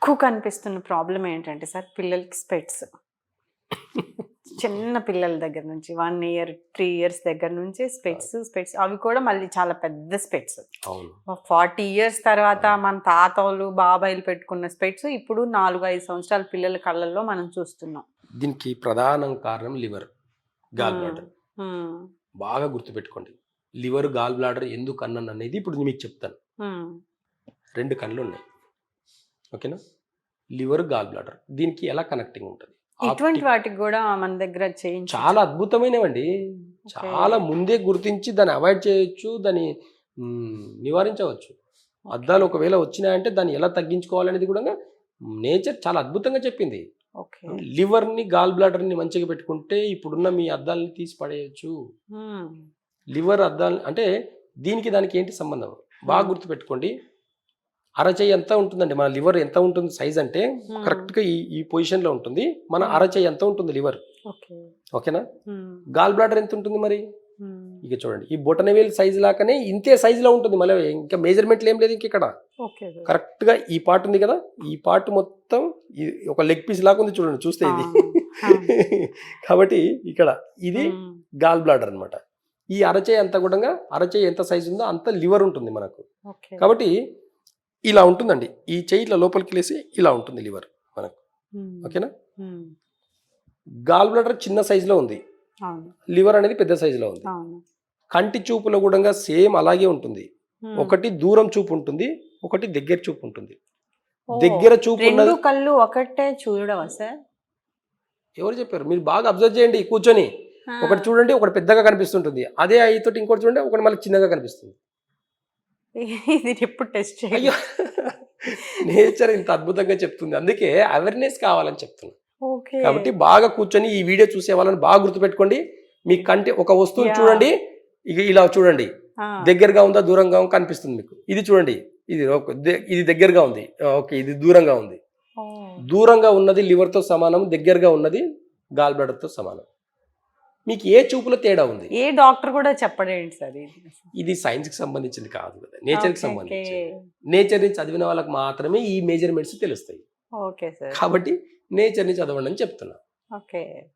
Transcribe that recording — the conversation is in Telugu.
ఎక్కువ కనిపిస్తున్న ప్రాబ్లం ఏంటంటే సార్, పిల్లలకి స్పెట్స్. చిన్న పిల్లల దగ్గర నుంచి 1 ఇయర్ 3 ఇయర్స్ దగ్గర నుంచి స్పెట్స్ అవి కూడా మళ్ళీ చాలా పెద్ద స్పెట్స్. 40 ఇయర్స్ తర్వాత మన తాతలు బాబాయిలు పెట్టుకున్న స్పెట్స్ ఇప్పుడు 4-5 సంవత్సరాల పిల్లల కళ్ళల్లో మనం చూస్తున్నాం. దీనికి ప్రధాన కారణం లివర్, గాల్ బ్లాడర్. బాగా గుర్తుపెట్టుకోండి, లివర్ గాల్ బ్లాడర్ ఎందుకు అన్నాను అనేది ఇప్పుడు మీకు చెప్తాను. 2 కళ్ళు ఉన్నాయి, ఓకేనా? లివర్, గాల్ బ్లాడర్, దీనికి ఎలా కనెక్టింగ్ ఉంటుంది? ఇటువంటి వాటికి కూడా మన దగ్గర చాలా అద్భుతమైనవండి. చాలా ముందే గుర్తించి దాన్ని అవాయిడ్ చేయొచ్చు, దాన్ని నివారించవచ్చు. అద్దాలు ఒకవేళ వచ్చినాయంటే దాన్ని ఎలా తగ్గించుకోవాలనేది కూడా నేచర్ చాలా అద్భుతంగా చెప్పింది. లివర్ని, గాల్ బ్లాడర్ని మంచిగా పెట్టుకుంటే ఇప్పుడున్న మీ అద్దాలని తీసి పడేయచ్చు. లివర్ అద్దాలు అంటే దీనికి దానికి ఏంటి సంబంధం బాగా గుర్తుపెట్టుకోండి. అరచేయి ఎంత ఉంటుందండి మన లివర్, ఎంత ఉంటుంది సైజ్ అంటే కరెక్ట్గా ఈ పొజిషన్లో ఉంటుంది. మన అరచేయి ఎంత ఉంటుంది లివర్, ఓకేనా? గాల్ బ్లాడర్ ఎంత ఉంటుంది మరి? ఇక చూడండి, ఈ బొటనవేలు సైజు లాగానే ఇంతే సైజులో ఉంటుంది. మళ్ళీ ఇంకా మెజర్మెంట్లు ఏం లేదు ఇంక ఇక్కడ. కరెక్ట్గా ఈ పార్ట్ ఉంది కదా, ఈ పార్ట్ మొత్తం ఒక లెగ్ పీస్ లాగా ఉంది చూడండి, చూస్తే ఇది. కాబట్టి ఇక్కడ ఇది గాల్ బ్లాడర్ అనమాట. ఈ అరచేయి అంతా కూడా, అరచేయి ఎంత సైజు ఉందో అంత లివర్ ఉంటుంది మనకు. కాబట్టి ఇలా ఉంటుందండి, ఈ చెయ్యి ఇట్లా లోపలికి లేసి ఇలా ఉంటుంది లివర్ మనకు, ఓకేనా? గాల్ బ్లాడర్ చిన్న సైజులో ఉంది, లివర్ అనేది పెద్ద సైజులో ఉంది. కంటి చూపులో కూడా సేమ్ అలాగే ఉంటుంది. ఒకటి దూరం చూపు ఉంటుంది, ఒకటి దగ్గర చూపు ఉంటుంది. దగ్గర చూపు ఉన్నది కళ్ళు ఒకటే చూడవా సార్? ఎవరు చెప్పారు? మీరు బాగా అబ్జర్వ్ చేయండి కూర్చొని. ఒకటి చూడండి, ఒకటి పెద్దగా కనిపిస్తుంటుంది. అదే ఐతోటి ఇంకోటి చూడండి, ఒకటి మళ్ళీ చిన్నగా కనిపిస్తుంది. ఇది ఎప్పుడు టెస్ట్ అయ్యో, నేచర్ ఇంత అద్భుతంగా చెప్తుంది, అందుకే అవేర్నెస్ కావాలని చెప్తున్నా. కాబట్టి బాగా కూర్చొని ఈ వీడియో చూసే వాళ్ళని బాగా గుర్తుపెట్టుకోండి. మీ కంటి ఒక వస్తువుని చూడండి, ఇక ఇలా చూడండి, దగ్గరగా ఉందా దూరంగా కనిపిస్తుంది మీకు. ఇది చూడండి, ఇది దగ్గరగా ఉంది, ఓకే, ఇది దూరంగా ఉంది. దూరంగా ఉన్నది లివర్తో సమానం, దగ్గరగా ఉన్నది గాల్ బ్లాడర్తో సమానం. మీకు ఏ చూపులో తేడా ఉంది? ఏ డాక్టర్ కూడా చెప్పడేంటి సార్? ఇది సైన్స్ కి సంబంధించింది కాదు కదా, నేచర్ కి సంబంధించింది. నేచర్ ని చదివిన వాళ్ళకి మాత్రమే ఈ మెజర్మెంట్స్ తెలుస్తాయి. కాబట్టి నేచర్ ని చదవండి అని చెప్తున్నా.